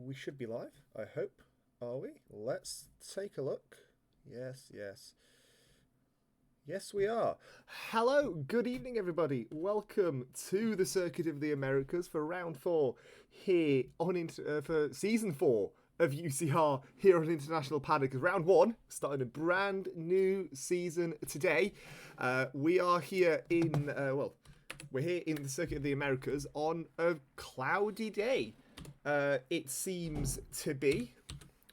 We should be live, I hope. Are we? Let's take a look. Yes, yes. Yes, we are. Hello, good evening, everybody. Welcome to the Circuit of the Americas for round 4 here on for season 4 of UCR here on International Paddock. Round 1, starting a brand new season today. We are here in, we're here in the Circuit of the Americas on a cloudy day. It seems to be.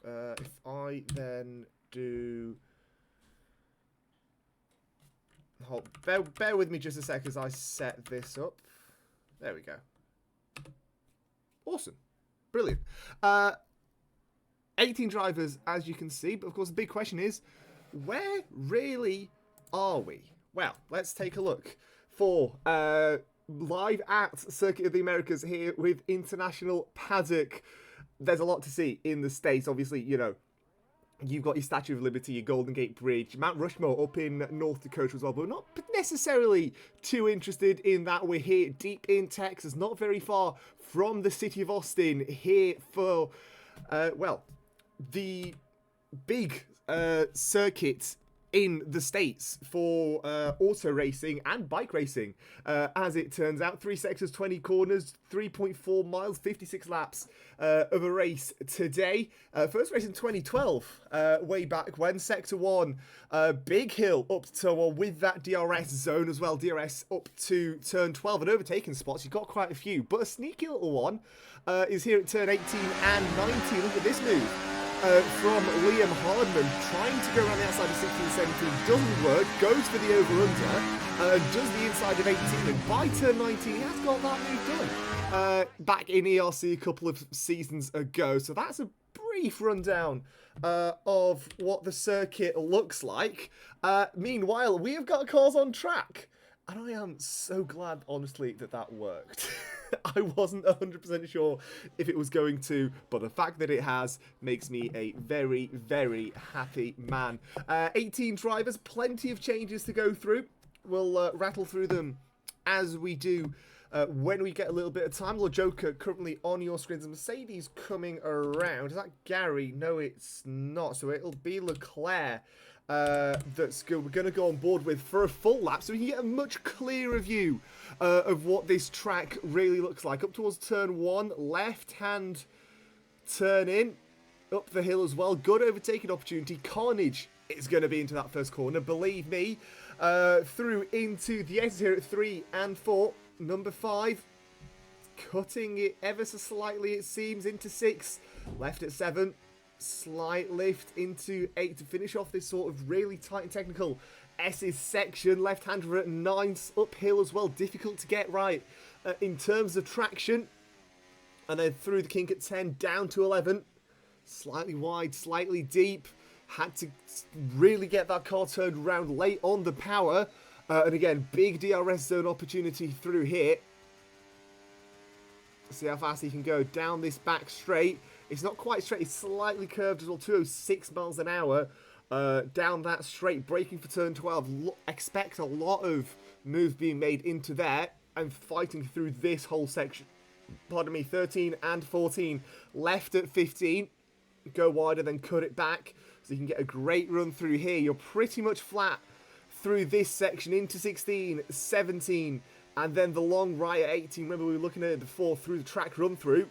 If I then do... Hold, bear with me just a sec as I set this up. There we go. Awesome. Brilliant. 18 drivers, as you can see. But, of course, the big question is, where really are we? Well, let's take a look for live at Circuit of the Americas here with International Paddock. There's a lot to see in the States. Obviously, you know, you've got your Statue of Liberty, your Golden Gate Bridge, Mount Rushmore up in North Dakota as well, but we're not necessarily too interested in that. We're here deep in Texas, not very far from the city of Austin, here for, the big circuit in the States for auto racing and bike racing. As it turns out, 3 sectors, 20 corners, 3.4 miles, 56 laps of a race today. First race in 2012, way back when. Sector 1, big hill up to, well, with that DRS zone as well. DRS up to turn 12 and overtaking spots. You've got quite a few, but a sneaky little one is here at turn 18 and 19. Look at this move. From Liam Hardman, trying to go around the outside of 16 17, doesn't work, goes for the over-under, does the inside of 18, and by turn 19 he has got that move done back in ERC a couple of seasons ago. So that's a brief rundown of what the circuit looks like. Meanwhile, we have got cars on track. And I am so glad, honestly, that that worked. I wasn't 100% sure if it was going to, but the fact that it has makes me a very, very happy man. 18 drivers, plenty of changes to go through. We'll rattle through them as we do when we get a little bit of time. Little Joker currently on your screens. Mercedes coming around. Is that Gary? No, it's not. So it'll be Leclerc. That's good. We're going to go on board with for a full lap so we can get a much clearer view of what this track really looks like. Up towards turn 1, left hand turn in, up the hill as well. Good overtaking opportunity. Carnage is going to be into that first corner, believe me. Through into the exit here at 3 and 4. Number 5 cutting it ever so slightly, it seems, into 6. Left at 7. Slight lift into 8 to finish off this sort of really tight and technical S's section. Left-hander at 9, uphill as well, difficult to get right in terms of traction. And then through the kink at 10, down to 11. Slightly wide, slightly deep. Had to really get that car turned around late on the power. And again, big DRS zone opportunity through here. See how fast he can go down this back straight. It's not quite straight, it's slightly curved as well, 206 miles an hour down that straight, braking for turn 12. Expect a lot of moves being made into there and fighting through this whole section. Pardon me, 13 and 14, left at 15, go wider, then cut it back, so you can get a great run through here. You're pretty much flat through this section into 16, 17, and then the long right at 18. Remember, we were looking at it before through the track run through.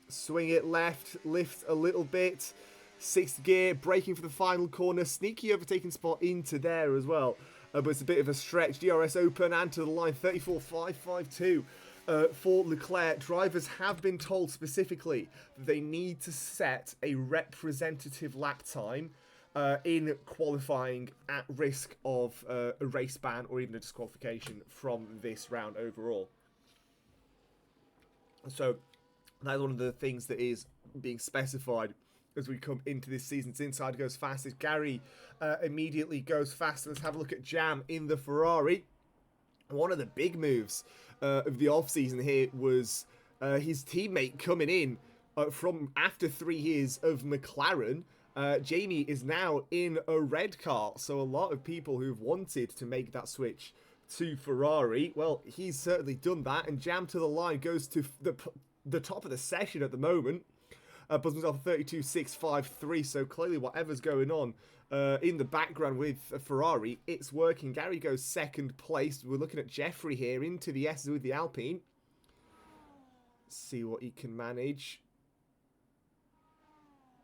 Swing it left, lift a little bit, 6th gear, braking for the final corner, sneaky overtaking spot into there as well, but it's a bit of a stretch. DRS open and to the line, 34.552 for Leclerc. Drivers have been told specifically that they need to set a representative lap time in qualifying at risk of a race ban or even a disqualification from this round overall. So that's one of the things that is being specified as we come into this season's inside goes fastest. Gary immediately goes fast. Let's have a look at Jam in the Ferrari. One of the big moves of the off-season here was his teammate coming in from after 3 years of McLaren. Jamie is now in a red car, so a lot of people who've wanted to make that switch to Ferrari, well, he's certainly done that, and Jam to the line goes to the top of the session at the moment. Buzzed himself a 32.653. So clearly, whatever's going on in the background with Ferrari, it's working. Gary goes second place. We're looking at Jeffrey here into the S's with the Alpine. See what he can manage.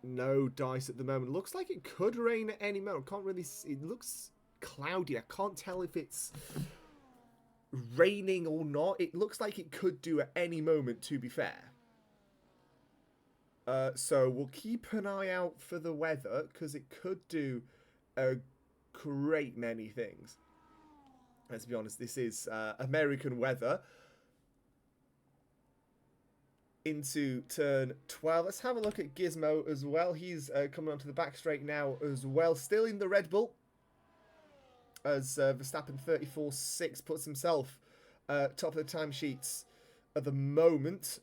No dice at the moment. Looks like it could rain at any moment. Can't really see. It looks cloudy. I can't tell if it's raining or not. It looks like it could do at any moment, to be fair. So we'll keep an eye out for the weather, because it could do a great many things. Let's be honest, this is American weather. Into turn 12. Let's have a look at Gizmo as well. He's coming onto the back straight now as well. Still in the Red Bull. As Verstappen 34.6 puts himself top of the timesheets at the moment.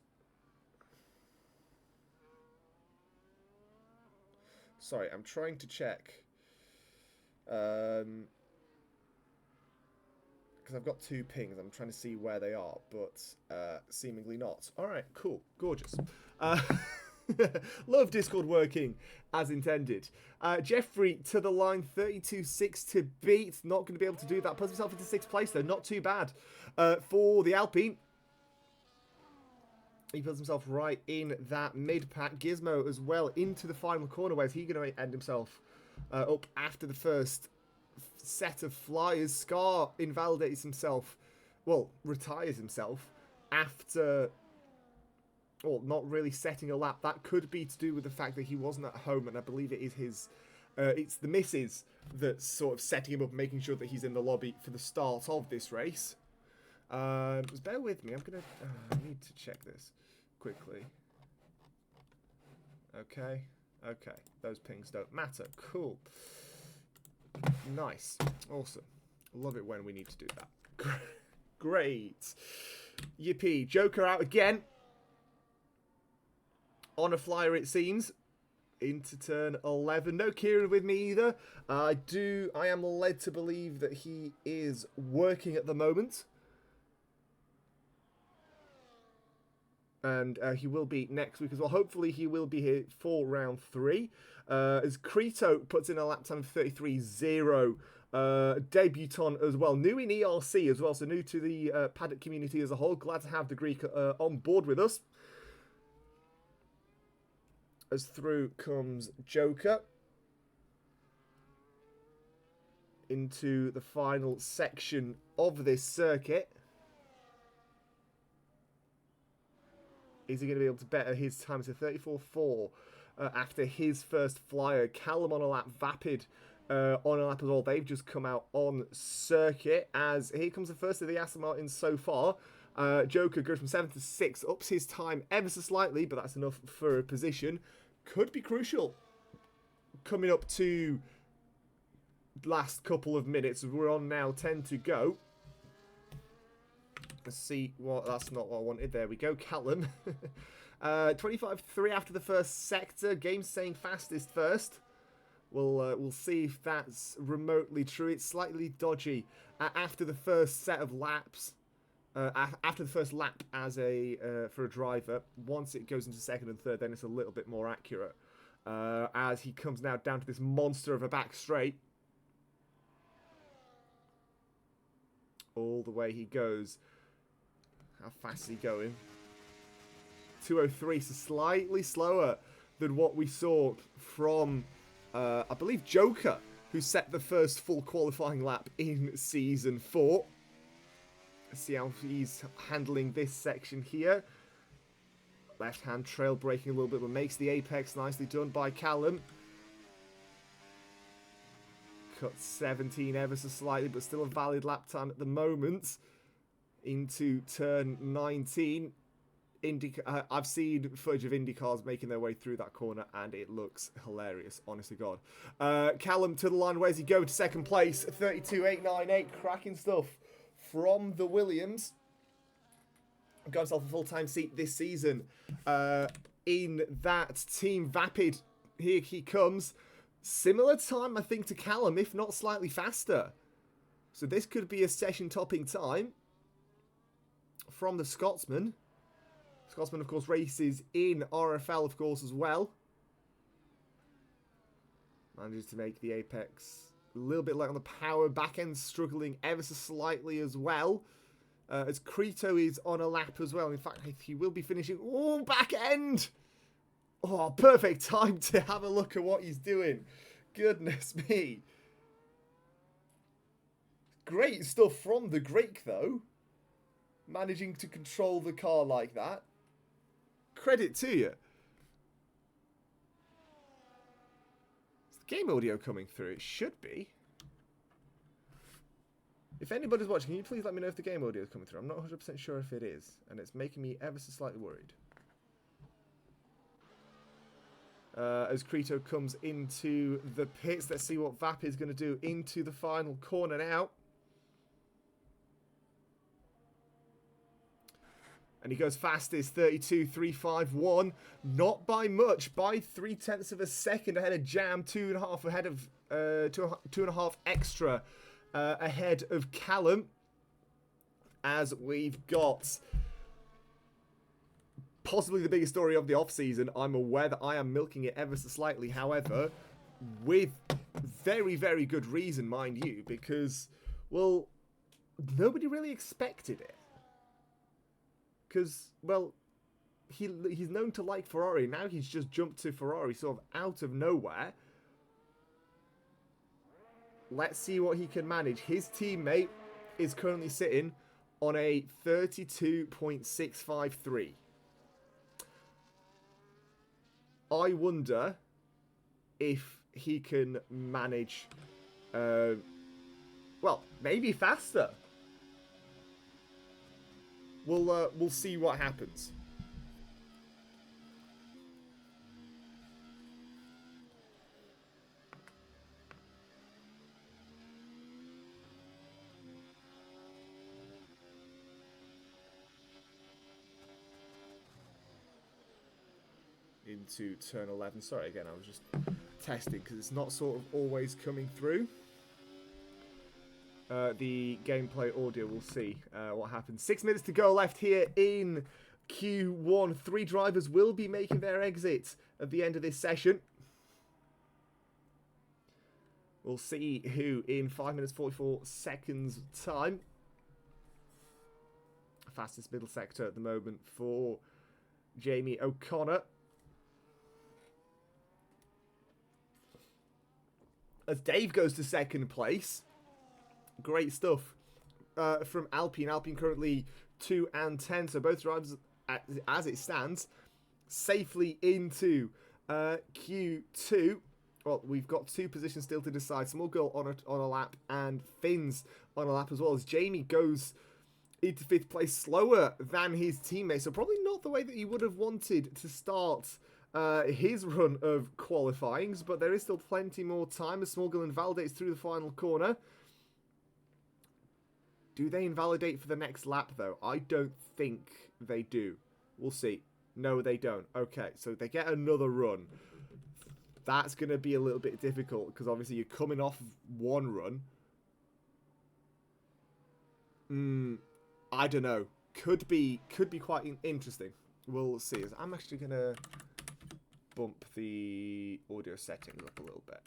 Sorry, I'm trying to check. Because I've got two pings. I'm trying to see where they are, but seemingly not. All right, cool. Gorgeous. Love Discord working as intended. Jeffrey to the line, 32.6 to beat. Not going to be able to do that. Puts himself into 6th place, though. Not too bad for the Alpine. He puts himself right in that mid-pack. Gizmo as well into the final corner. Where's he going to end himself up after the first set of flyers? Scar invalidates himself. Well, retires himself after... Well, not really setting a lap. That could be to do with the fact that he wasn't at home, and I believe it is his... it's the missus that's sort of setting him up, making sure that he's in the lobby for the start of this race. Just bear with me. I'm going to... I need to check this quickly. Okay. Okay. Those pings don't matter. Cool. Nice. Awesome. Love it when we need to do that. Great. Yippee. Joker out again. On a flyer, it seems. Into turn 11. No Kieran with me either. I am led to believe that he is working at the moment. And he will be next week as well. Hopefully he will be here for round 3. As Creto puts in a lap time of 33.0. Debutant as well. New in ERC as well. So new to the paddock community as a whole. Glad to have the Greek on board with us. As through comes Joker. Into the final section of this circuit. Is he going to be able to better his time to 34.4 after his first flyer? Callum on a lap, Vapid on a lap as well. They've just come out on circuit. As here comes the first of the Aston Martins so far. Joker goes from 7th to 6th, ups his time ever so slightly, but that's enough for a position. Could be crucial. Coming up to last couple of minutes. We're on now 10 to go. Let's see what... That's not what I wanted. There we go. Callum. 25.3 after the first sector. Game saying fastest first. We'll see if that's remotely true. It's slightly dodgy after the first set of laps. After the first lap as for a driver. Once it goes into second and third, then it's a little bit more accurate. As he comes now down to this monster of a back straight. All the way he goes. How fast is he going? 2:03, so slightly slower than what we saw from, I believe, Joker, who set the first full qualifying lap in Season 4. Let's see how he's handling this section here. Left-hand trail braking a little bit, but makes the apex. Nicely done by Callum. Cut 17 ever so slightly, but still a valid lap time at the moment. Into turn 19. I've seen footage of IndyCars making their way through that corner, and it looks hilarious, honest to God. Callum to the line. Where's he go? To second place. 32.898. Cracking stuff from the Williams. Got himself a full-time seat this season in that team. Vapid. Here he comes. Similar time, I think, to Callum, if not slightly faster. So this could be a session-topping time from the Scotsman. Scotsman, of course, races in RFL, of course, as well. Manages to make the apex a little bit light on the power. Back end struggling ever so slightly as well. As Creto is on a lap as well. In fact, he will be finishing. Oh, back end! Oh, perfect time to have a look at what he's doing. Goodness me. Great stuff from the Greek, though. Managing to control the car like that. Credit to you. Is the game audio coming through? It should be. If anybody's watching, can you please let me know if the game audio is coming through? I'm not 100% sure if it is, and it's making me ever so slightly worried. As Creto comes into the pits, let's see what Vap is going to do into the final corner now. And he goes fastest, 32.351. Not by much, by 0.3 of a second ahead of Jam, 2.5 ahead of 2.5 extra ahead of Callum. As we've got possibly the biggest story of the off-season. I'm aware that I am milking it ever so slightly, however, with very, very good reason, mind you, because, well, nobody really expected it. Because, well, he's known to like Ferrari. Now he's just jumped to Ferrari sort of out of nowhere. Let's see what he can manage. His teammate is currently sitting on a 32.653. I wonder if he can manage, well, maybe faster. We'll see what happens. Into turn 11. Sorry again, I was just testing because it's not sort of always coming through. The gameplay audio, we'll see what happens. 6 minutes to go left here in Q1. 3 drivers will be making their exit at the end of this session. We'll see who in 5 minutes 44 seconds time. Fastest middle sector at the moment for Jamie O'Connor. As Dave goes to second place. Great stuff from Alpine. Alpine currently 2 and 10. So both drivers, as it stands, safely into Q2. Well, we've got 2 positions still to decide. Smallgirl on a lap and Finn's on a lap as well. As Jamie goes into 5th place, slower than his teammate. So probably not the way that he would have wanted to start his run of qualifyings. But there is still plenty more time as Smallgirl invalidates through the final corner. Do they invalidate for the next lap, though? I don't think they do. We'll see. No, they don't. Okay, so they get another run. That's going to be a little bit difficult, because obviously you're coming off one run. I don't know. Could be quite interesting. We'll see. I'm actually going to bump the audio settings up a little bit.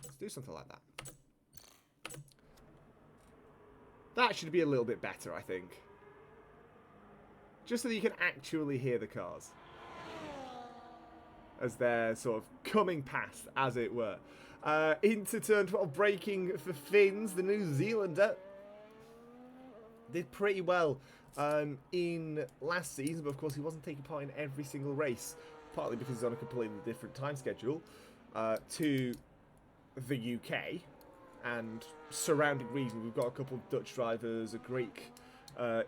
Let's do something like that. That should be a little bit better, I think. Just so that you can actually hear the cars. As they're sort of coming past, as it were. Into turn 12, braking for Finns, the New Zealander. Did pretty well in last season, but of course he wasn't taking part in every single race. Partly because he's on a completely different time schedule to the UK and surrounding regions. We've got a couple of Dutch drivers, a Greek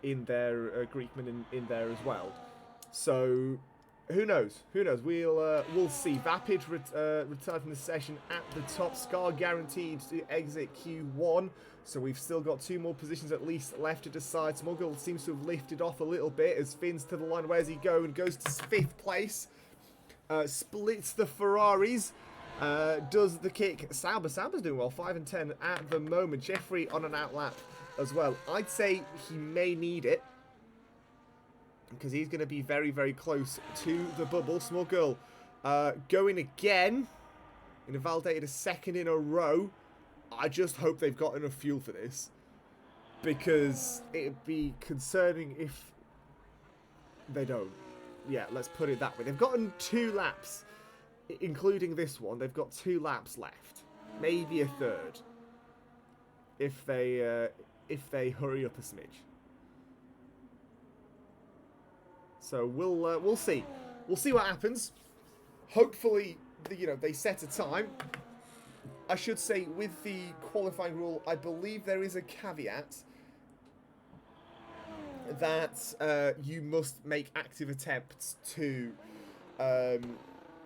in there, a Greekman in there as well. So who knows? Who knows? We'll see. Vapid retired from the session at the top. Scar guaranteed to exit Q1. So we've still got 2 more positions at least left to decide. Smuggle seems to have lifted off a little bit as Finn's to the line. Where's he go? And goes to 5th place. Splits the Ferraris. Does the kick Sauber? Sauber's doing well, 5 and 10 at the moment. Jeffrey on an outlap as well. I'd say he may need it because he's going to be very, very close to the bubble. Small Girl going again. Invalidated a second in a row. I just hope they've got enough fuel for this, because it'd be concerning if they don't. Yeah, let's put it that way. They've gotten 2 laps, including this one. They've got 2 laps left, maybe a third, if they hurry up a smidge. So we'll see. We'll see what happens. Hopefully, they set a time. I should say, with the qualifying rule, I believe there is a caveat that you must make active attempts to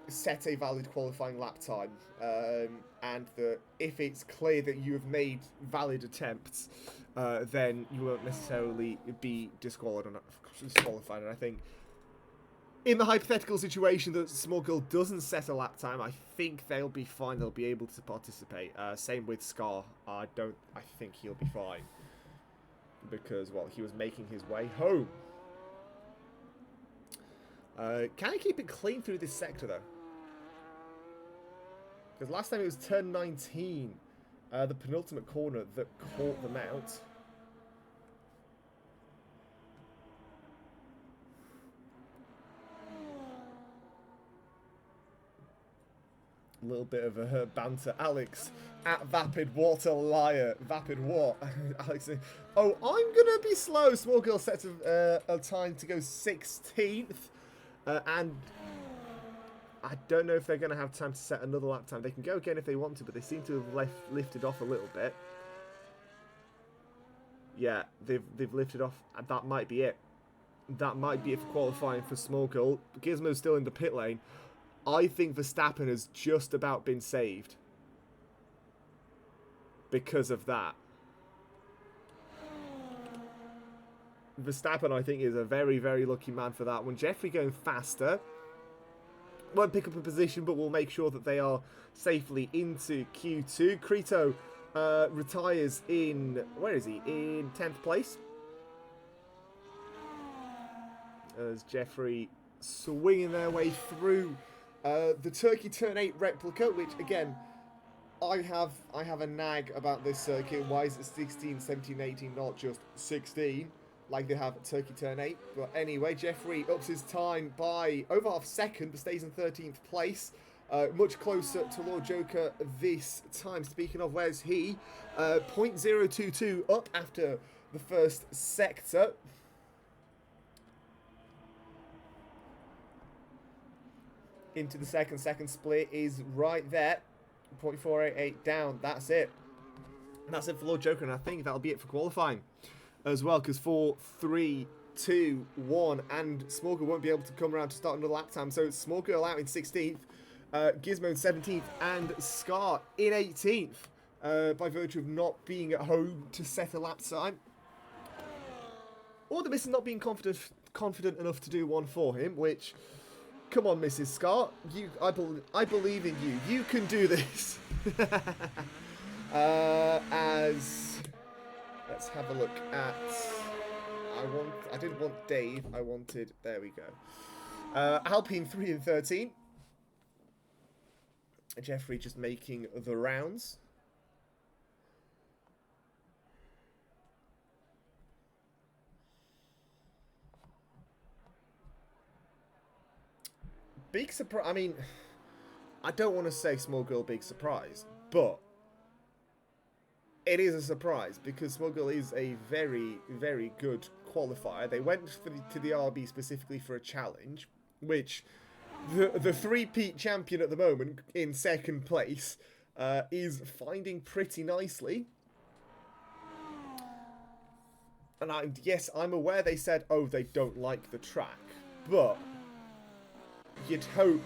set a valid qualifying lap time, and that if it's clear that you have made valid attempts, then you won't necessarily be disqualified. And I think in the hypothetical situation that Small Girl doesn't set a lap time, I think they'll be fine. They'll be able to participate. Same with Scar. I think he'll be fine, because, well, he was making his way home. Can I keep it clean through this sector, though? Because last time it was turn 19, the penultimate corner, that caught them out. A little bit of a banter. Alex at Vapid, what a liar. Vapid what? Alex, oh, I'm gonna be slow. Small Girl sets a time to go 16th, and I don't know if they're gonna have time to set another lap time. They can go again if they want to, but they seem to have lifted off a little bit. Yeah, they've lifted off, and that might be it. That might be it for qualifying for Small Girl. Gizmo's still in the pit lane. I think Verstappen has just about been saved because of that. Verstappen, I think, is a very, very lucky man for that one. Jeffrey going faster. Won't pick up a position, but we'll make sure that they are safely into Q2. Crito retires in, where is he? In 10th place. As Jeffrey swinging their way through the Turkey Turn 8 replica, which, again, I have a nag about this circuit. Why is it 16, 17, 18, not just 16, like they have at Turkey Turn 8? But anyway, Jeffrey ups his time by over half a second, but stays in 13th place. Much closer to Lord Joker this time. Speaking of, where's he? 0.022 up after the first sector. Into the second split is right there. 0.488 down. That's it. That's it for Lord Joker, and I think that'll be it for qualifying as well, because 4, 3, 2, 1, and Small Girl won't be able to come around to start another lap time. So it's Small Girl out in 16th, Gizmo in 17th, and Scar in 18th, by virtue of not being at home to set a lap time, or the miss not being confident enough to do one for him, which... Come on, Mrs. Scott. I believe in you. You can do this. As let's have a look at. I didn't want Dave. I wanted. There we go. Alpine 3 and 13. Jeffrey just making the rounds. Big surprise. I mean, I don't want to say Small Girl big surprise, but it is a surprise because Small Girl is a very, very good qualifier. They went to the RB specifically for a challenge, which the three-peat champion at the moment in second place is finding pretty nicely. And yes, I'm aware they said, oh, they don't like the track, but you'd hope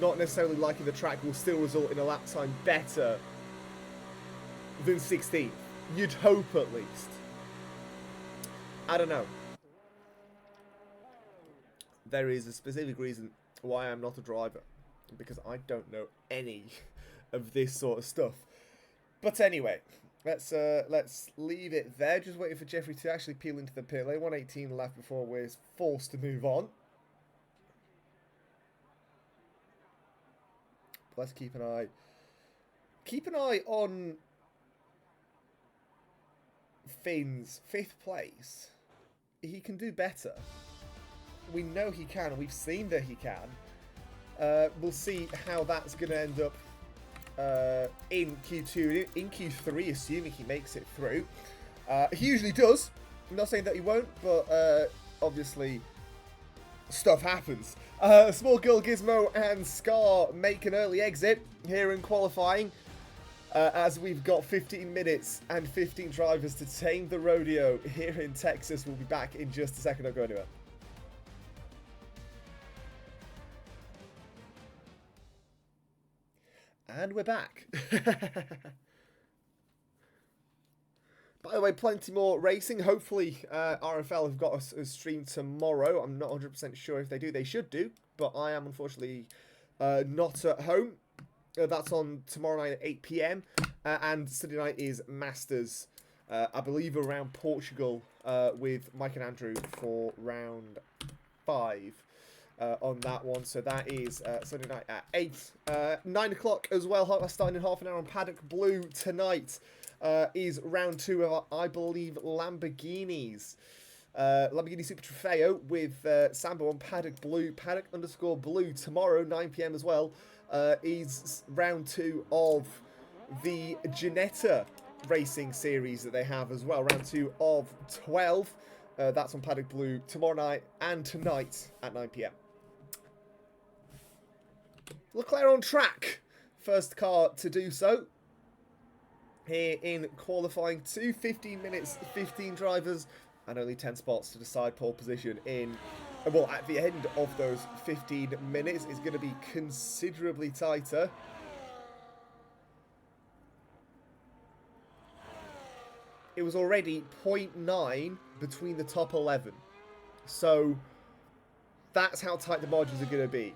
not necessarily liking the track will still result in a lap time better than 16th. You'd hope, at least. I don't know. There is a specific reason why I'm not a driver. because I don't know any of this sort of stuff. But anyway, let's leave it there. Just waiting for Jeffrey to actually peel into the pit lane. 118 left before we're forced to move on. But let's keep an eye. Keep an eye on Finn's 5th place. He can do better. We know he can. We've seen that he can. We'll see how that's going to end up in Q2, in Q3, assuming he makes it through. He usually does. I'm not saying that he won't, but obviously stuff happens. Small Girl Gizmo and Scar make an early exit here in qualifying. As we've got 15 minutes and 15 drivers to tame the rodeo here in Texas. We'll be back in just a second. Don't go anywhere. And we're back. By the way, plenty more racing. Hopefully, RFL have got a stream tomorrow. I'm not 100% sure if they do. They should do, but I am unfortunately not at home. That's on tomorrow night at 8 PM. And Sunday night is Masters, I believe around Portugal, with Mike and Andrew for round 5 on that one. So that is Sunday night at 8. 9 o'clock as well, starting in half an hour on Paddock Blue tonight, is round 2 of, I believe, Lamborghinis. Lamborghini Super Trofeo with Sambo on Paddock Blue. Paddock_Blue tomorrow, 9 PM as well. Is round 2 of the Ginetta racing series that they have as well. Round 2 of 12. That's on Paddock Blue tomorrow night and tonight at 9 PM. Leclerc on track. First car to do so. Here in qualifying 2, 15 minutes, 15 drivers, and only 10 spots to decide pole position in. Well, at the end of those 15 minutes, it's going to be considerably tighter. It was already 0.9 between the top 11. So, that's how tight the margins are going to be.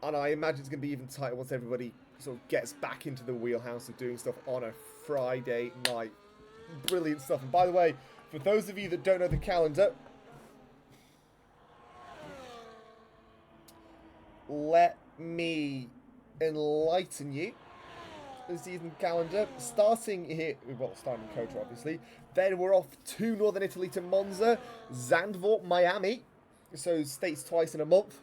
And I imagine it's going to be even tighter once everybody sort of gets back into the wheelhouse of doing stuff on a Friday night. Brilliant stuff. And by the way, for those of you that don't know the calendar, let me enlighten you. The season calendar starting here, well, starting in COTA obviously. Then we're off to Northern Italy to Monza, Zandvoort, Miami. So states twice in a month.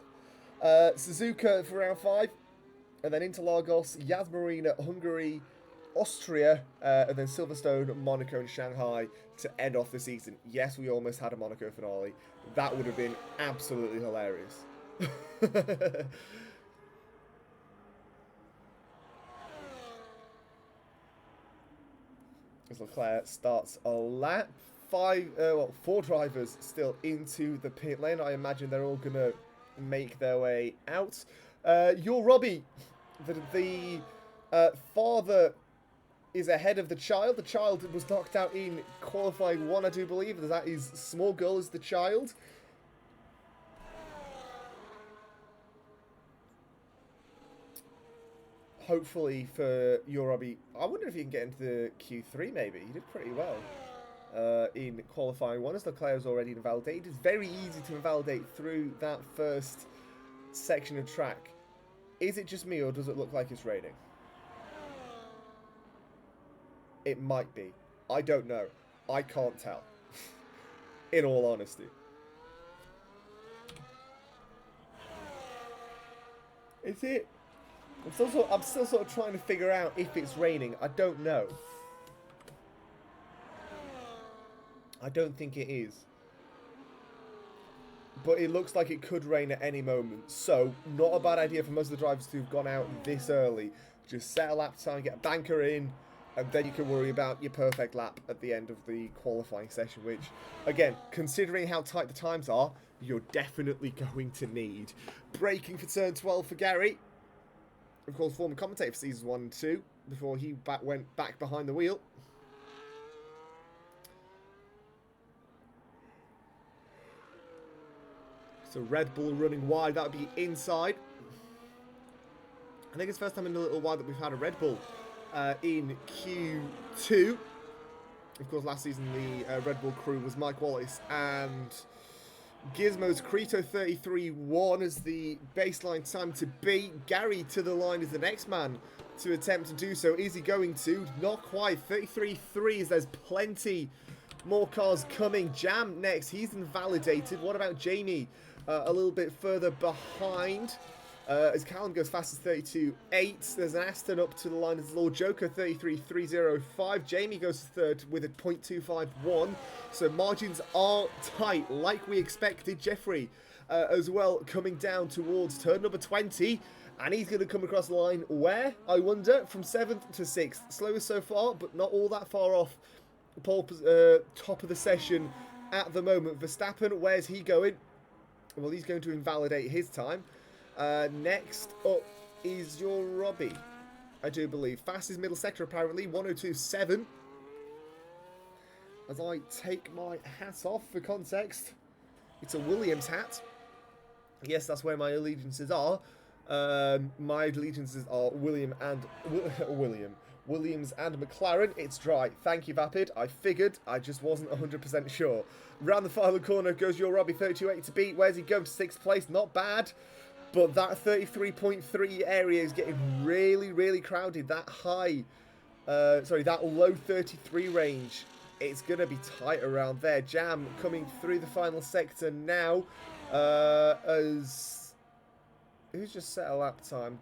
Suzuka for round 5, and then Interlagos, Yas Marina, Hungary, Austria, and then Silverstone, Monaco, and Shanghai to end off the season. Yes, we almost had a Monaco finale. That would have been absolutely hilarious. As Leclerc starts a lap. 4 drivers still into the pit lane. I imagine they're all going to make their way out. Your Robbie, the father is ahead of the child. The child was knocked out in qualifying 1, I do believe. That is Small Girl is the child. Hopefully for your Robbie, I wonder if he can get into the Q3 maybe. He did pretty well in qualifying 1, as Leclerc was already invalidated. It's very easy to invalidate through that first section of track. Is it just me, or does it look like it's raining? It might be. I don't know. I can't tell. In all honesty. Is it? I'm still sort of trying to figure out if it's raining. I don't know. I don't think it is. But it looks like it could rain at any moment. So, not a bad idea for most of the drivers to have gone out this early. Just set a lap time, get a banker in, and then you can worry about your perfect lap at the end of the qualifying session, which, again, considering how tight the times are, you're definitely going to need. Braking for turn 12 for Gary. Of course, former commentator for seasons 1 and 2, before he went back behind the wheel. So Red Bull running wide, that would be inside. I think it's the first time in a little while that we've had a Red Bull in Q2. Of course, last season the Red Bull crew was Mike Wallace and Gizmo's Creto 33.1 as the baseline time to beat. Gary to the line is the next man to attempt to do so. Is he going to? Not quite. 33.3 as there's plenty more cars coming. Jam next. He's invalidated. What about Jamie? A little bit further behind. As Callum goes fast as 32.8. There's an Aston up to the line as Lord Joker 33.305. Jamie goes to third with a .251. So margins are tight like we expected. Jeffrey as well coming down towards turn number 20. And he's going to come across the line where, I wonder, from 7th to 6th. Slowest so far, but not all that far off. Top of the session at the moment. Verstappen, where's he going? Well, he's going to invalidate his time. Next up is your Robbie, I do believe. Fastest middle sector, apparently, 102.7. As I take my hat off for context, it's a Williams hat. Yes, that's where my allegiances are. My allegiances are Williams and McLaren. It's dry. Thank you, Vapid. I figured. I just wasn't 100% sure. Round the final corner goes your Robbie, 32.8 to beat. Where's he going? To 6th place. Not bad. But that 33.3 area is getting really, really crowded. That that low 33 range. It's going to be tight around there. Jam coming through the final sector now. As who's just set a lap time?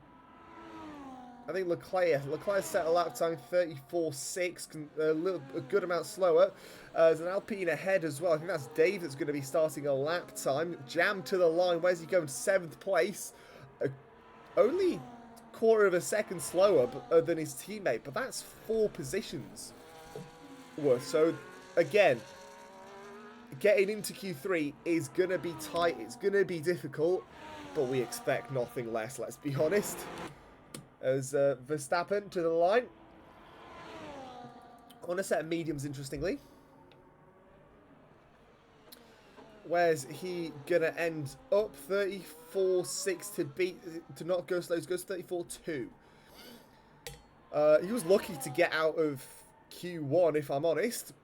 I think Leclerc set a lap time 34.6, a good amount slower. There's an Alpine ahead as well. I think that's Dave that's going to be starting a lap time. Jam to the line. Where's he going? 7th place. Only quarter of a second slower than his teammate, but that's 4 positions worth. So, again, getting into Q3 is going to be tight. It's going to be difficult, but we expect nothing less, let's be honest. As Verstappen to the line. On a set of mediums, interestingly. Where's he going to end up? 34.6 to beat, to not go slow. He goes 34.2. He was lucky to get out of Q1, if I'm honest.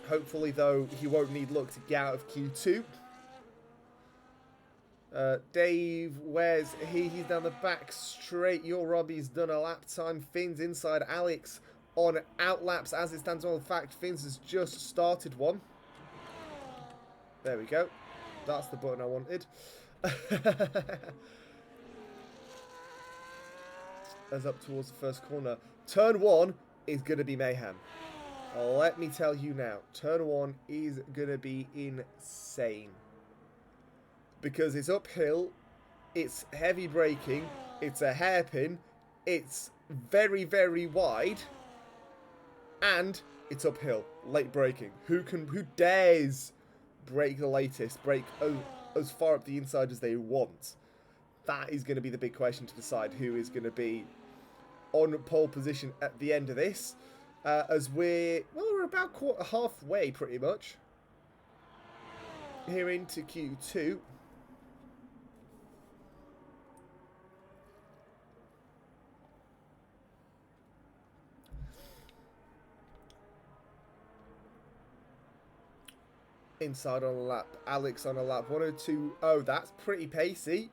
Hopefully, though, he won't need luck to get out of Q2. Dave, where's he? He's down the back straight. Your Robbie's done a lap time. Finn's inside. Alex on outlaps as it stands. Well, in fact, Finn's has just started one. There we go. That's the button I wanted. As up towards the first corner. Turn 1 is going to be mayhem. Let me tell you now. Turn 1 is going to be insane. Because it's uphill, it's heavy braking, it's a hairpin, it's very, very wide, and it's uphill, late braking. Who dares brake the latest, brake as far up the inside as they want? That is going to be the big question to decide who is going to be on pole position at the end of this. As we're about halfway pretty much here into Q2. Inside on a lap, Alex on a lap, 102.0. That's pretty pacey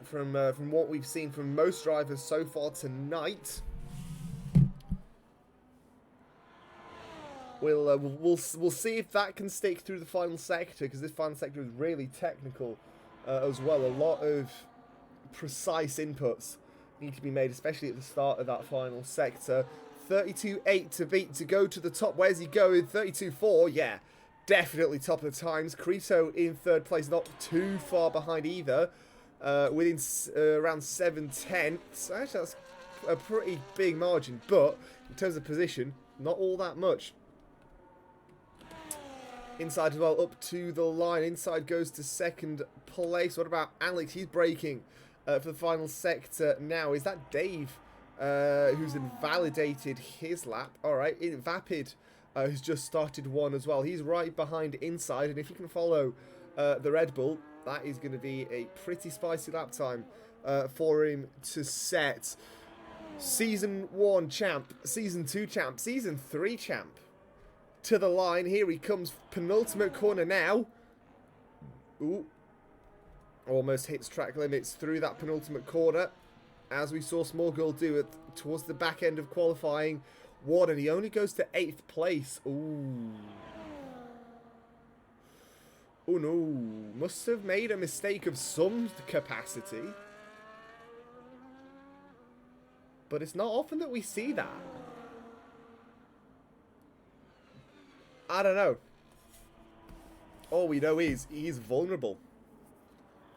from what we've seen from most drivers so far tonight. We'll see if that can stick through the final sector, because this final sector is really technical as well. A lot of precise inputs need to be made, especially at the start of that final sector. 32.8 to beat to go to the top. Where's he going? 32.4. Yeah, definitely top of the times. Creto in 3rd place, not too far behind either. Within around 7/10. So actually, that's a pretty big margin. But in terms of position, not all that much. Inside as well, up to the line. Inside goes to 2nd place. What about Alex? He's braking for the final sector now. Is that Dave? Who's invalidated his lap. Alright, Vapid who's just started one as well. He's right behind inside, and if he can follow the Red Bull, That is going to be a pretty spicy lap time for him to set. Season 1 champ, Season 2 champ, Season 3 champ. To the line. Here he comes. Penultimate corner now. Ooh. Almost hits track limits through that penultimate corner. As we saw Small Girl do it towards the back end of qualifying. Warden, he only goes to 8th place. Ooh. Oh no. Must have made a mistake of some capacity. But it's not often that we see that. I don't know. All we know is he is vulnerable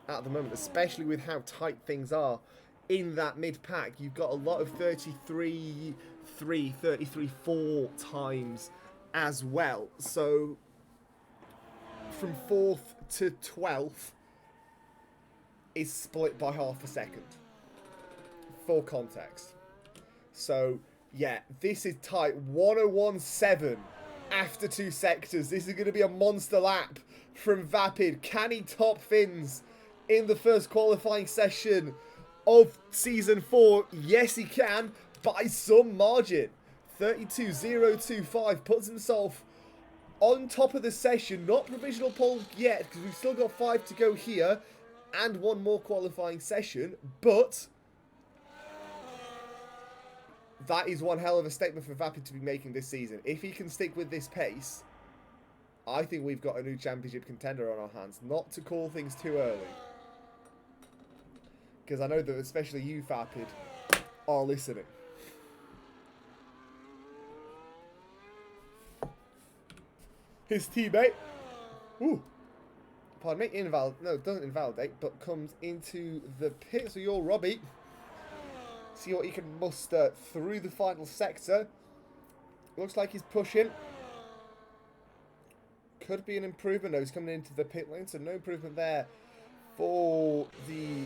at the moment, especially with how tight things are in that mid-pack. You've got a lot of 33-3, 33-4 times as well. So from 4th to 12th is split by half a second. For context. So, yeah, this is tight. 101.7 after 2 sectors. This is going to be a monster lap from Vapid. Can he top Fins in the first qualifying session of Season 4? Yes, he can, by some margin. 32.025 puts himself on top of the session. Not provisional pole yet, because we've still got 5 to go here and 1 more qualifying session, but that is one hell of a statement for Vapid to be making this season. If he can stick with this pace, I think we've got a new championship contender on our hands. Not to call things too early, because I know that especially you, Vapid, are listening. His teammate, ooh, pardon me, doesn't invalidate, but comes into the pit. So you're Robbie. See what he can muster through the final sector. Looks like he's pushing. Could be an improvement. No, he's coming into the pit lane, so no improvement there for the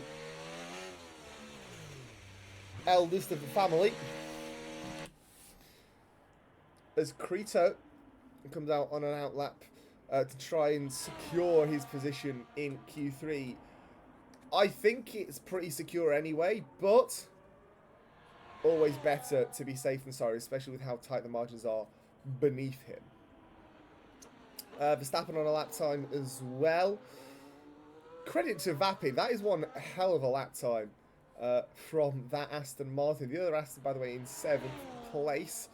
eldest of the family. As Creto comes out on an outlap to try and secure his position in Q3. I think it's pretty secure anyway, but always better to be safe than sorry, especially with how tight the margins are beneath him. Verstappen on a lap time as well. Credit to Vapid. That is one hell of a lap time from that Aston Martin. The other Aston, by the way, in 7th place.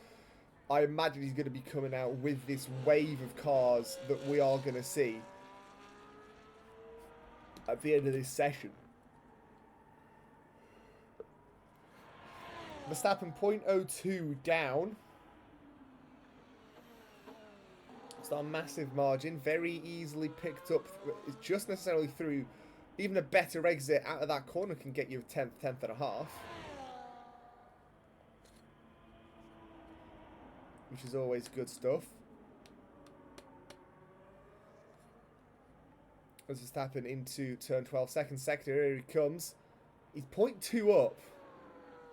I imagine he's going to be coming out with this wave of cars that we are going to see at the end of this session. Verstappen 0.02 down. It's not a massive margin. Very easily picked up. It's just necessarily through. Even a better exit out of that corner can get you a 10th and a half. Which is always good stuff. As Verstappen into turn 12, second sector. Here he comes. He's 0.2 up.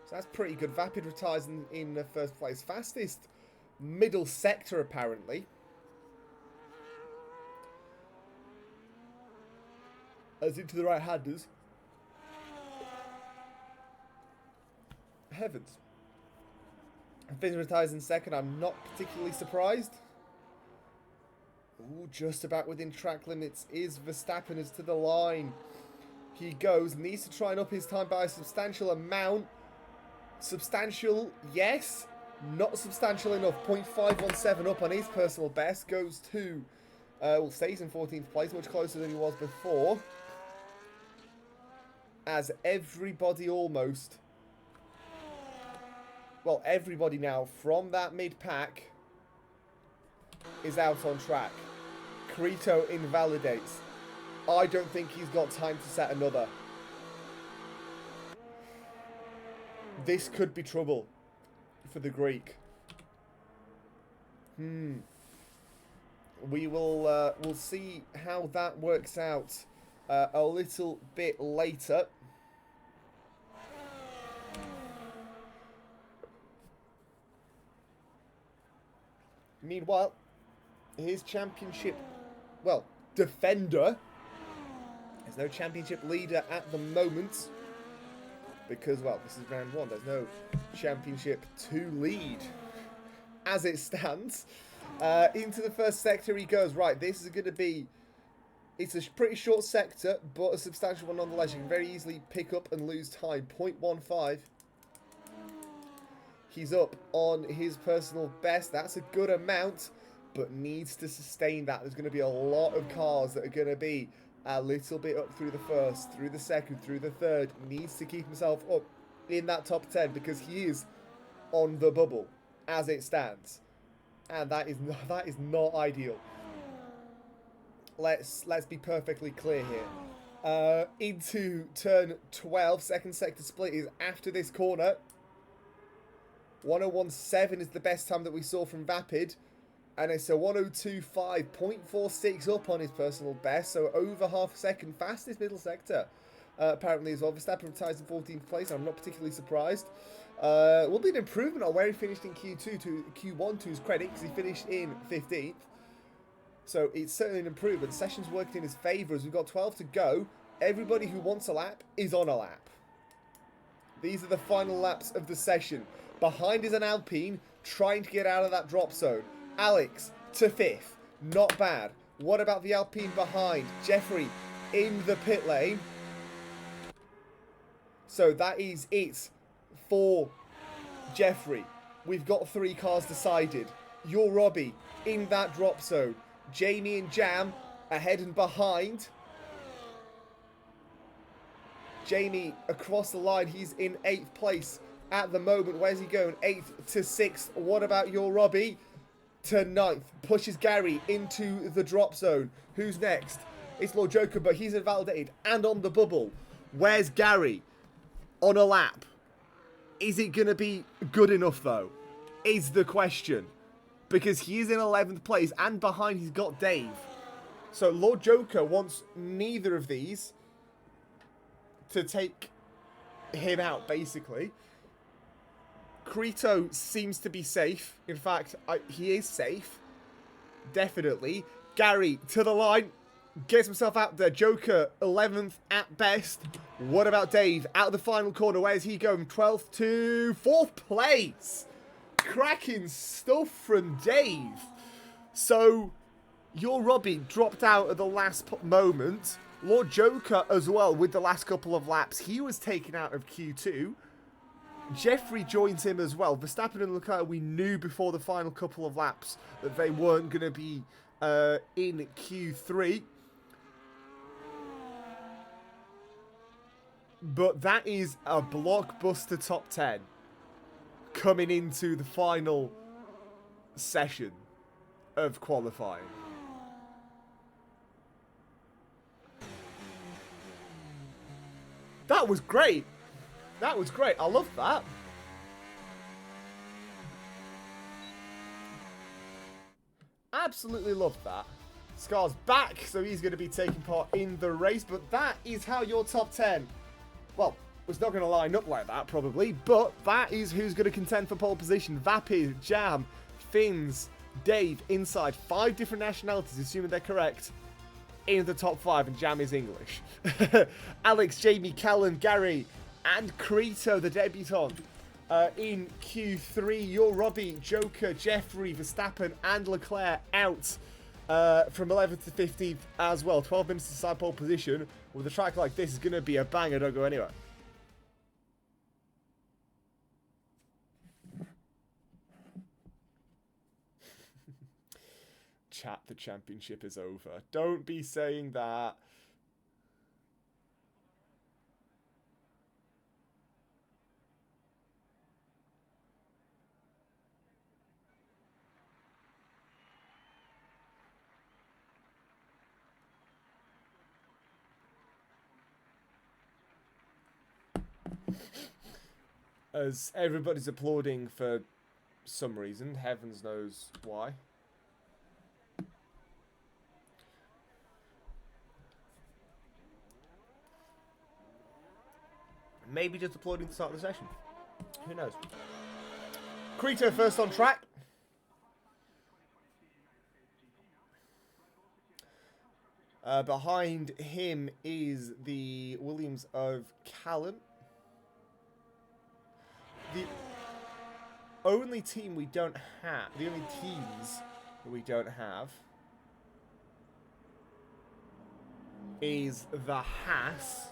So that's pretty good. Vapid retires in the first place. Fastest middle sector, apparently. As into the right-handers. Heavens. Fins retires in second. I'm not particularly surprised. Ooh, just about within track limits is Verstappen is to the line. He goes. Needs to try and up his time by a substantial amount. Substantial, yes. Not substantial enough. 0.517 up on his personal best. Goes to, well, stays in 14th place. Much closer than he was before. As everybody almost, well, everybody now from that mid-pack is out on track. Creto invalidates. I don't think he's got time to set another. This could be trouble for the Greek. We will we'll see how that works out a little bit later. Meanwhile, his championship, well, defender, There's no championship leader at the moment because, well, this is round 1. There's no championship to lead as it stands. Into the first sector he goes. Right, this is going to be... It's a pretty short sector, but a substantial one nonetheless. You can very easily pick up and lose time. 0.15. He's up on his personal best. That's a good amount, but needs to sustain that. There's going to be a lot of cars that are going to be a little bit up through the first, through the second, through the third. Needs to keep himself up in that top 10 because he is on the bubble as it stands. And that is not ideal. Let's be perfectly clear here. Into turn 12, second sector split is after this corner. 1:01.7 is the best time that we saw from Vapid. And it's a 1:02.5, 0.46 up on his personal best. So over half a second, fastest middle sector. Apparently as well. Verstappen retires in 14th place. I'm not particularly surprised. Will be an improvement on where he finished in Q2 to Q1 to his credit, because he finished in 15th. So it's certainly an improvement. Session's working in his favour as we've got 12 to go. Everybody who wants a lap is on a lap. These are the final laps of the session. Behind is an Alpine trying to get out of that drop zone. Alex to 5th. Not bad. What about the Alpine behind? Jeffrey in the pit lane. So that is it for Jeffrey. We've got 3 cars decided. You're Robbie in that drop zone. Jamie and Jam ahead and behind. Jamie across the line. He's in 8th place at the moment. Where's he going? 8th to 6th. What about your Robbie? To 9th. Pushes Gary into the drop zone. Who's next? It's Lord Joker, but he's invalidated and on the bubble. Where's Gary? On a lap. Is it going to be good enough, though? Is the question. Because he is in 11th place, and behind he's got Dave. So Lord Joker wants neither of these to take him out, basically. Crito seems to be safe. In fact, he is safe. Definitely. Gary to the line. Gets himself out there. Joker, 11th at best. What about Dave? Out of the final corner. Where's he going? 12th to 4th place. Cracking stuff from Dave. So, your Robbie dropped out at the last moment. Lord Joker as well with the last couple of laps. He was taken out of Q2. Jeffrey joins him as well. Verstappen and Leclerc, we knew before the final couple of laps that they weren't going to be in Q3. But that is a blockbuster top 10 coming into the final session of qualifying. That was great. That was great. I love that. Absolutely love that. Scar's back, so he's going to be taking part in the race. But that is how your top 10... Well, it's not going to line up like that, probably. But that is who's going to contend for pole position. Vapid, Jam, Finns, Dave, inside. 5 different nationalities, assuming they're correct, in the top 5. And Jam is English. Alex, Jamie, Callum, Gary, and Crito, the debutant. In Q3, your Robbie, Joker, Jeffrey, Verstappen, and Leclerc out from 11th to 15th as well. 12 minutes to side pole position. With a track like this, is going to be a banger. Don't go anywhere. Chat, the championship is over. Don't be saying that. As everybody's applauding for some reason, heavens knows why. Maybe just applauding to start the session. Who knows? Crito first on track. Behind him is the Williams of Callum. The only team we don't have, the only teams that we don't have is the Haas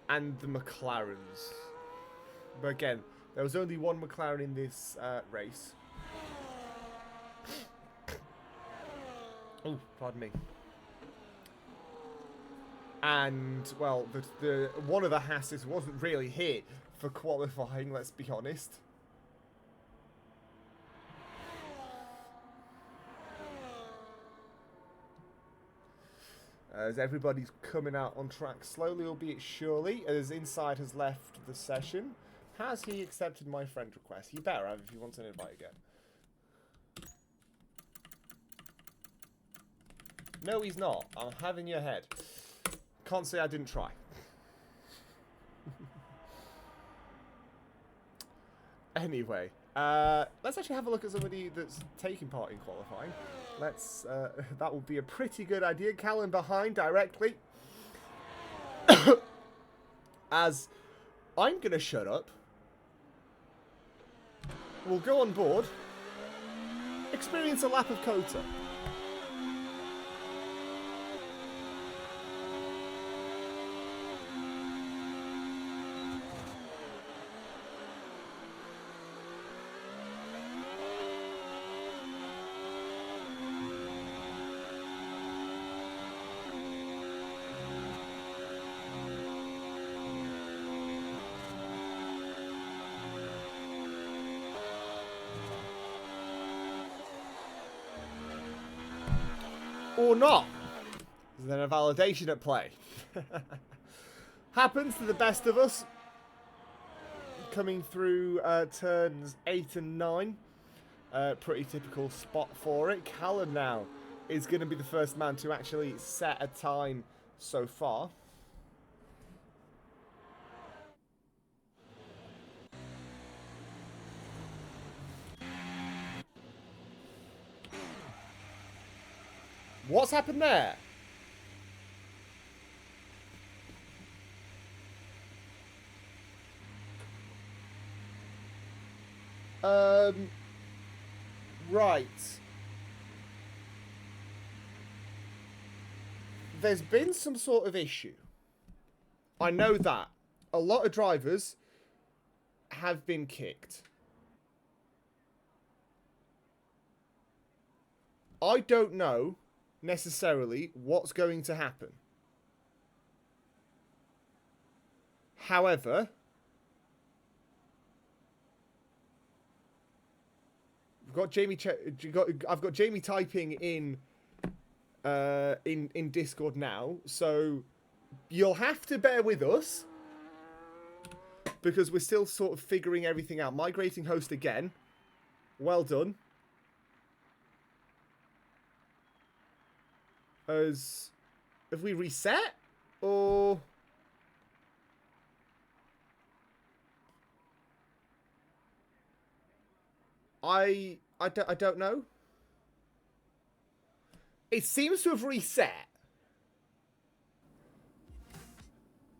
and the McLarens. But again, there was only one McLaren in this race. Oh, pardon me. And, well, the one of the Haas's wasn't really here for qualifying, let's be honest. As everybody's coming out on track slowly, albeit surely, as Inside has left the session. Has he accepted my friend request? He better have if he wants an invite again. No, he's not. I'm having your head. Can't say I didn't try. Anyway, let's actually have a look at somebody that's taking part in qualifying. Let's, that would be a pretty good idea. Callum behind directly. As I'm going to shut up. We'll go on board. Experience a lap of COTA. Or not. Is there a validation at play? Happens to the best of us. Coming through turns 8 and 9. Pretty typical spot for it. Callum now is going to be the first man to actually set a time so far. What's happened there? Right. There's been some sort of issue. I know that. A lot of drivers have been kicked. I don't know necessarily what's going to happen. However, I've got Jamie typing in Discord now, so you'll have to bear with us because we're still sort of figuring everything out. Migrating host again. Well done. Have we reset? Or... I don't know. It seems to have reset.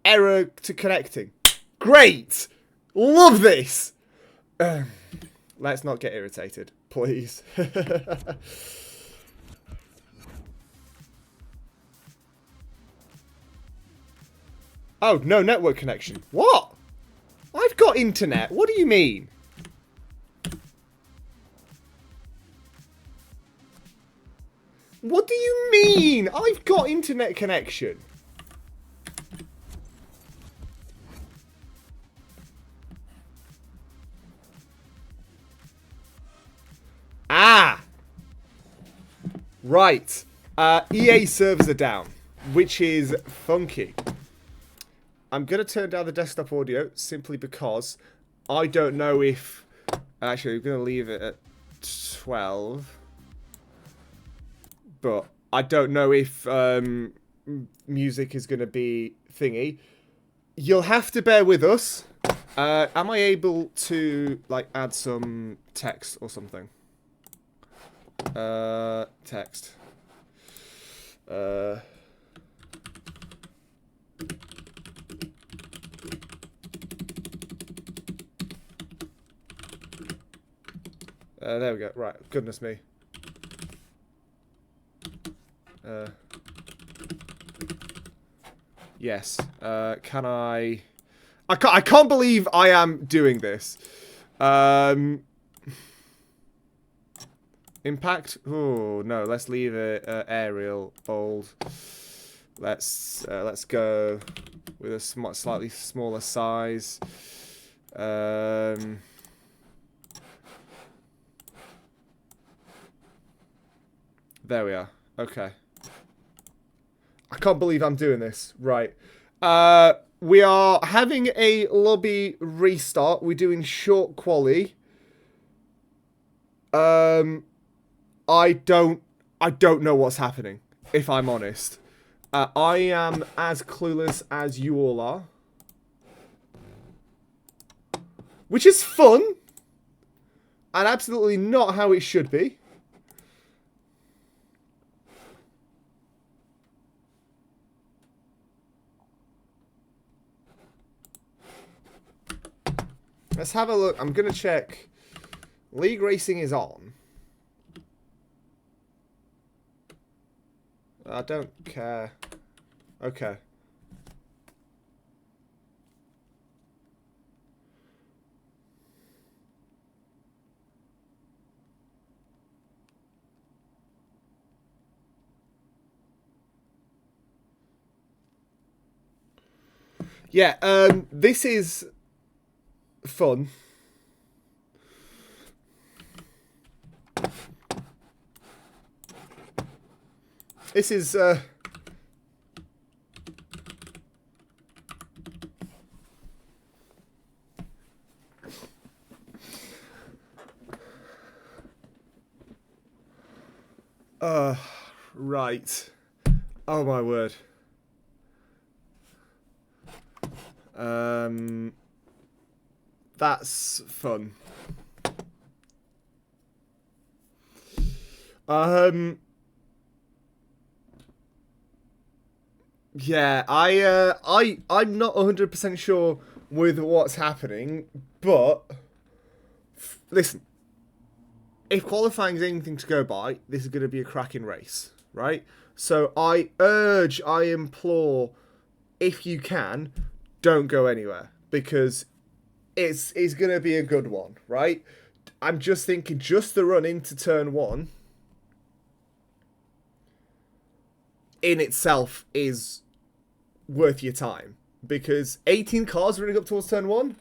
Error to connecting. Great! Love this! Let's not get irritated, please. Oh, no network connection. What? I've got internet. What do you mean? What do you mean? I've got internet connection. Ah! Right. EA servers are down, which is funky. I'm going to turn down the desktop audio simply because I don't know if... Actually, I'm going to leave it at 12. But I don't know if music is going to be thingy. You'll have to bear with us. Am I able to, like, add some text or something? Text. There we go. Right. Goodness me. Yes. Can I... I can't believe I am doing this. Impact? Oh, no. Let's leave it aerial, bold. Let's go with a slightly smaller size. There we are. Okay. I can't believe I'm doing this. Right. We are having a lobby restart. We're doing short quali. I don't know what's happening, if I'm honest. I am as clueless as you all are. Which is fun. And absolutely not how it should be. Let's have a look. I'm going to check. League Racing is on. I don't care. Okay. Yeah, this is fun. This is right. Oh my word. That's fun. Yeah, I'm not 100% sure with what's happening, but listen, if qualifying is anything to go by, this is going to be a cracking race, right? So I implore, if you can, don't go anywhere, because it's going to be a good one, right? I'm just thinking, just the run into turn one in itself is worth your time, because 18 cars running up towards turn one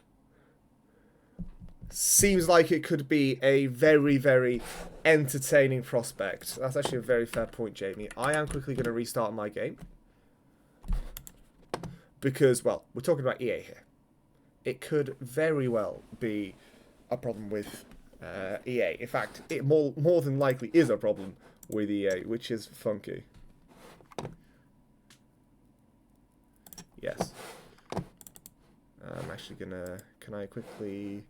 seems like it could be a very, very entertaining prospect. That's actually a very fair point, Jamie. I am quickly going to restart my game, because, well, we're talking about EA here. It could very well be a problem with EA. In fact, it more than likely is a problem with EA, which is funky. Yes. I'm actually gonna... Can I quickly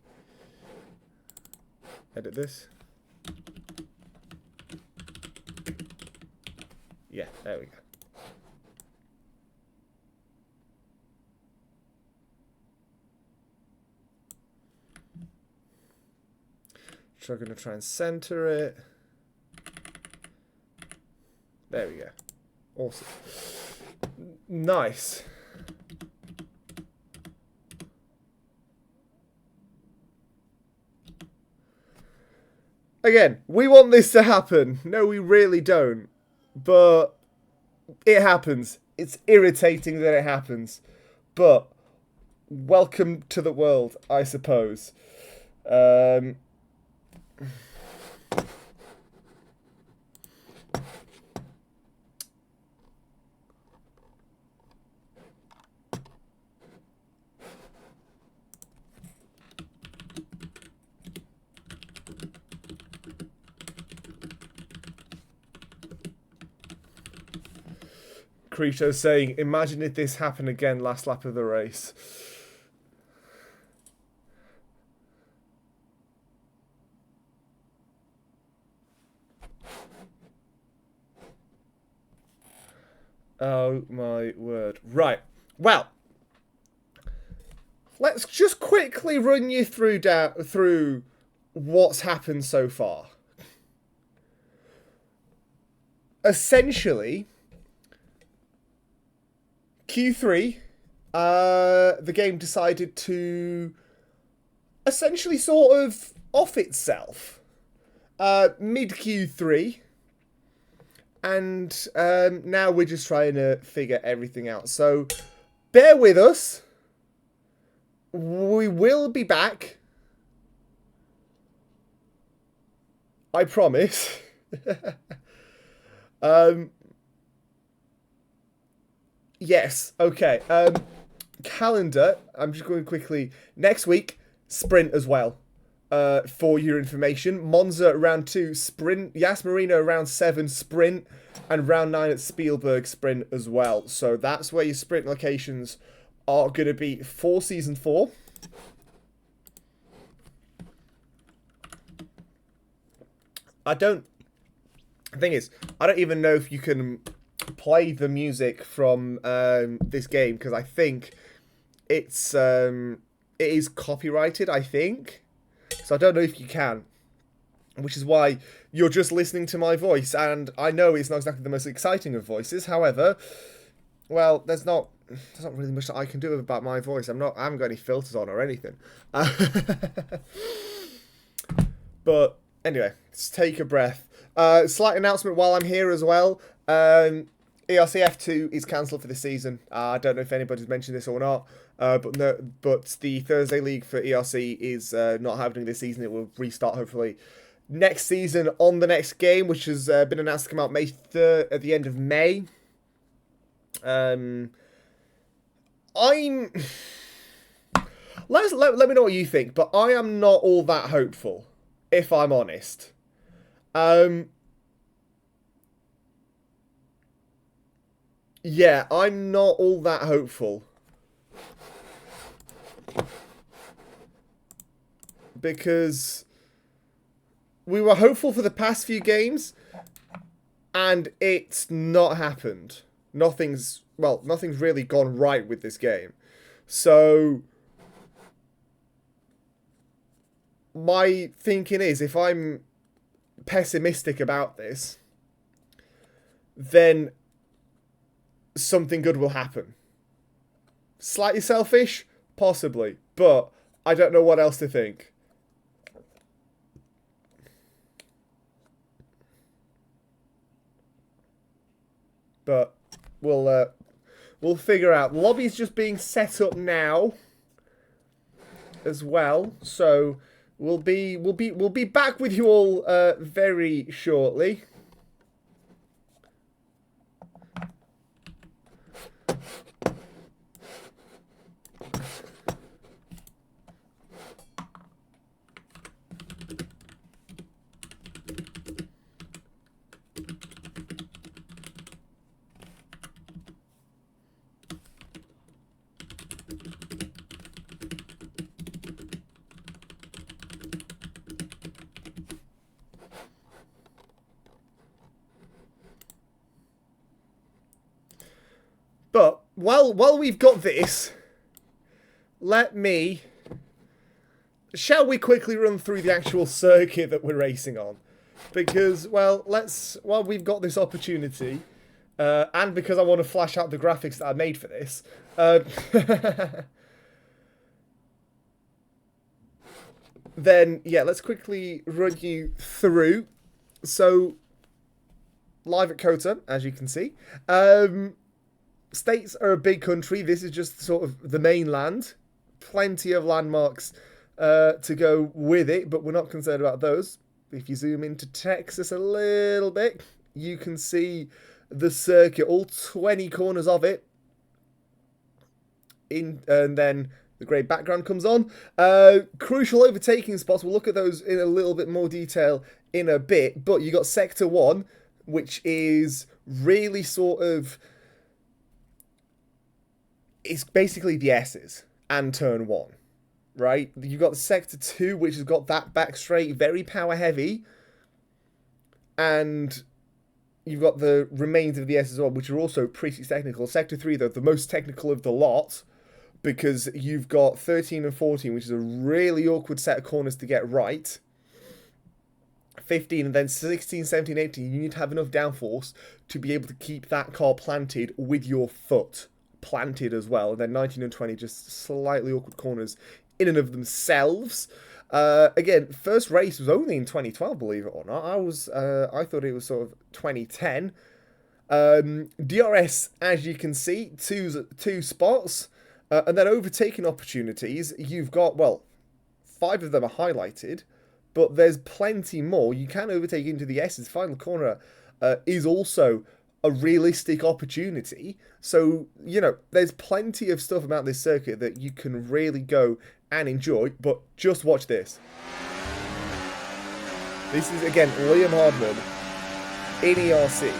edit this? Yeah, there we go. So I'm going to try and center it. There we go. Awesome. Nice. Again, we want this to happen. No, we really don't. But it happens. It's irritating that it happens. But welcome to the world, I suppose. Creature saying, imagine if this happened again last lap of the race. Oh my word. Right. Well, let's just quickly run you through what's happened so far. Essentially, Q3, the game decided to essentially sort of off itself mid Q3, and now we're just trying to figure everything out. So bear with us. We will be back. I promise. Yes. Okay. Calendar. I'm just going quickly. Next week, sprint as well. For your information, Monza round 2 sprint, Yas Marina round 7 sprint, and round 9 at Spielberg sprint as well. So that's where your sprint locations are going to be for season 4. The thing is, I don't even know if you can play the music from this game, because I think it is copyrighted, I think. So I don't know if you can, which is why you're just listening to my voice, and I know it's not exactly the most exciting of voices. However, well, there's not really much that I can do about my voice. I haven't got any filters on or anything. But anyway, let's take a breath. Slight announcement while I'm here as well. ERC F2 is cancelled for this season. I don't know if anybody's mentioned this or not. But the Thursday League for ERC is not happening this season. It will restart hopefully next season on the next game, which has been announced to come out May 3rd at the end of May. Let me know what you think, but I am not all that hopeful, if I'm honest. Yeah, I'm not all that hopeful. Because we were hopeful for the past few games, and it's not happened. Nothing's really gone right with this game. So my thinking is, if I'm pessimistic about this, then something good will happen. Slightly selfish? Possibly. But I don't know what else to think. But we'll figure out. The lobby's just being set up now as well. So we'll be back with you all very shortly. But while we've got this, shall we quickly run through the actual circuit that we're racing on? Because, well, while we've got this opportunity, and because I want to flash out the graphics that I made for this, then, yeah, let's quickly run you through. So, live at COTA, as you can see. States are a big country. This is just sort of the mainland. Plenty of landmarks to go with it, but we're not concerned about those. If you zoom into Texas a little bit, you can see the circuit, all 20 corners of it. And then the grey background comes on. Crucial overtaking spots. We'll look at those in a little bit more detail in a bit. But you got Sector 1, which is really sort of... It's basically the S's and Turn 1, right? You've got Sector 2, which has got that back straight, very power heavy. And you've got the remains of the S as well, which are also pretty technical. Sector 3, though, the most technical of the lot, because you've got 13 and 14, which is a really awkward set of corners to get right. 15 and then 16, 17, 18, you need to have enough downforce to be able to keep that car planted with your foot planted as well. And then 19 and 20, just slightly awkward corners in and of themselves. Again, first race was only in 2012, believe it or not. I thought it was sort of 2010. DRS, as you can see, two spots. And then overtaking opportunities, you've got, well, 5 of them are highlighted, but there's plenty more. You can overtake into the S's. Final corner is also a realistic opportunity. So, you know, there's plenty of stuff about this circuit that you can really go and enjoy, but just watch this. This is, again, Liam Hardman in ERC.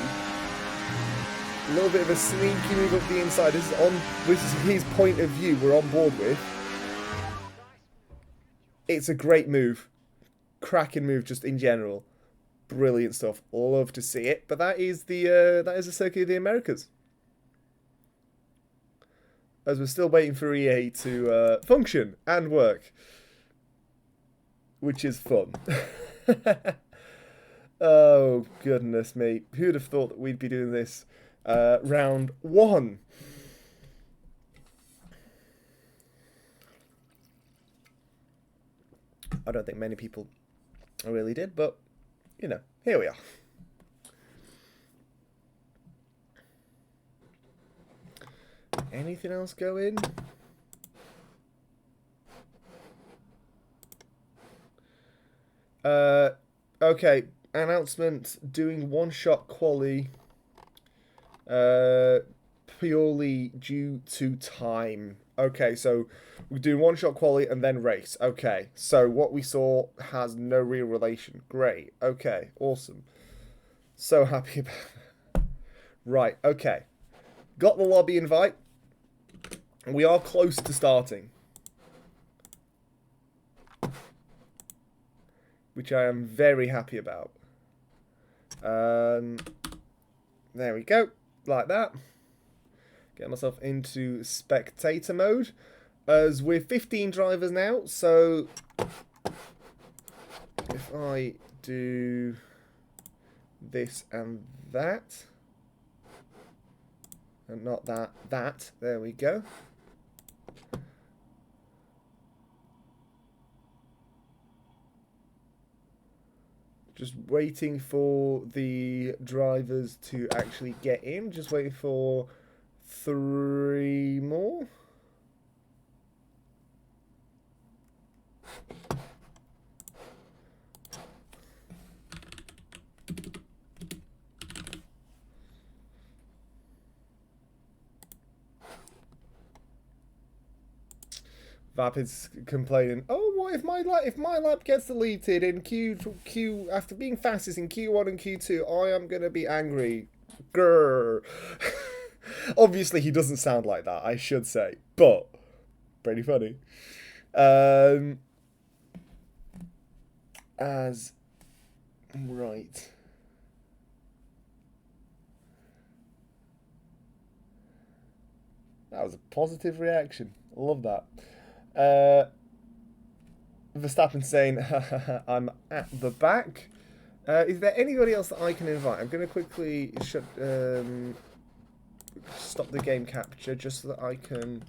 A little bit of a sneaky move up the inside. This is his point of view we're on board with. It's a great move. Cracking move just in general. Brilliant stuff. Love to see it. But that is the Circuit of the Americas. As we're still waiting for EA to function and work. Which is fun. Oh, goodness me. Who'd have thought that we'd be doing this round 1? I don't think many people really did, but, you know, here we are. Anything else go in? Okay, announcement doing one-shot quali purely due to time. Okay, so we do one-shot quali and then race. Okay, so what we saw has no real relation. Great. Okay, awesome. So happy about that. Right, okay. Got the lobby invite. We are close to starting. Which I am very happy about. There we go. Like that. Get myself into spectator mode. As we're 15 drivers now, so if I do this and that, and not that, there we go. Just waiting for the drivers to actually get in. Just waiting for 3 more. Vapid's complaining, oh, what if my lap gets deleted in Q after being fastest in Q1 and Q2, I am gonna be angry. Grrr. Obviously he doesn't sound like that, I should say, but pretty funny. As right. That was a positive reaction. I love that. Verstappen saying, I'm at the back. Is there anybody else that I can invite? I'm going to quickly stop the game capture just so that I can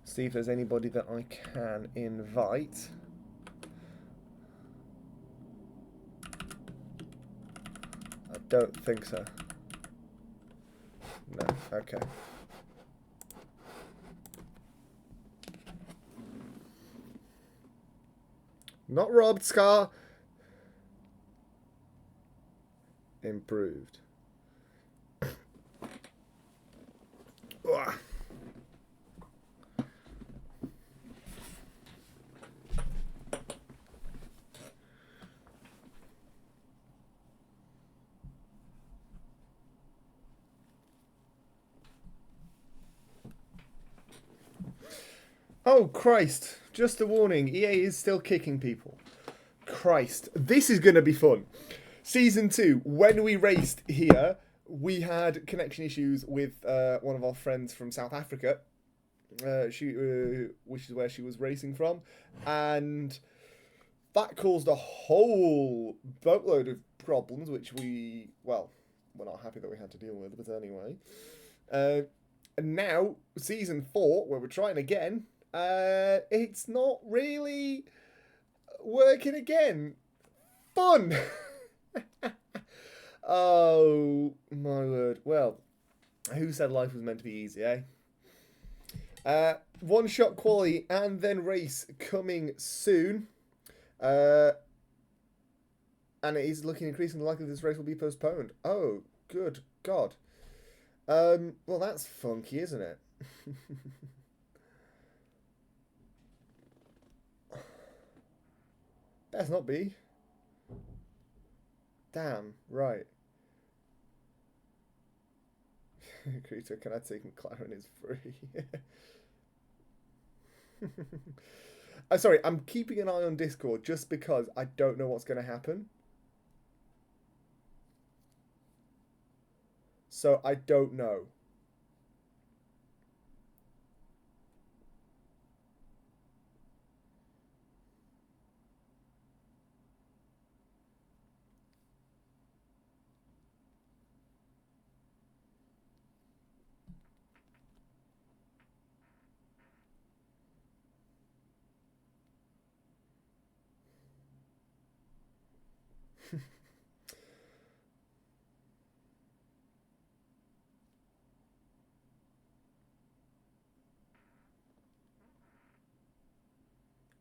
see if there's anybody that I can invite. I don't think so. No, okay. Not robbed, Scar. Improved. Ugh. Oh, Christ. Just a warning. EA is still kicking people. Christ. This is going to be fun. Season 2, when we raced here, we had connection issues with one of our friends from South Africa, which is where she was racing from, and that caused a whole boatload of problems, which we're not happy that we had to deal with, but anyway. And now, season 4, where we're trying again, it's not really working again. Fun! Oh, my word. Well, who said life was meant to be easy, eh? One-shot quali and then race coming soon. And it is looking increasingly likely this race will be postponed. Oh, good God. Well, that's funky, isn't it? Best not be. Damn, right. Creator, can I take McLaren is free? I'm sorry, I'm keeping an eye on Discord just because I don't know what's going to happen. So I don't know.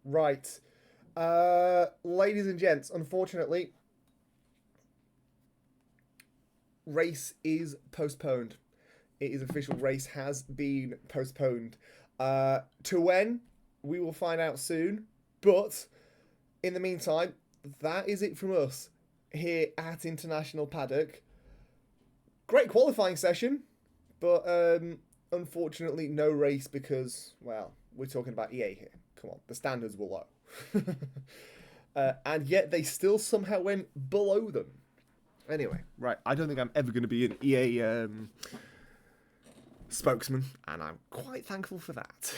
Right. Ladies and gents, unfortunately, race is postponed. It is official. Race has been postponed. To when? We will find out soon. But in the meantime, that is it from us here at International Paddock. Great qualifying session, but unfortunately no race because, well, we're talking about EA here. Come on, the standards were low. And yet they still somehow went below them. Anyway, right, I don't think I'm ever going to be an EA spokesman, and I'm quite thankful for that.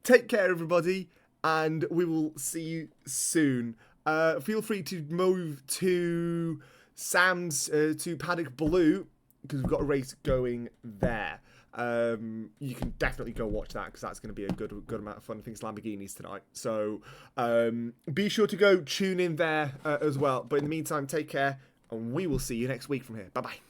Take care, everybody, and we will see you soon. Feel free to move to Sam's, to Paddock Blue, because we've got a race going there. You can definitely go watch that because that's going to be a good amount of fun. I think it's Lamborghinis tonight. So be sure to go tune in there as well. But in the meantime, take care, and we will see you next week from here. Bye-bye.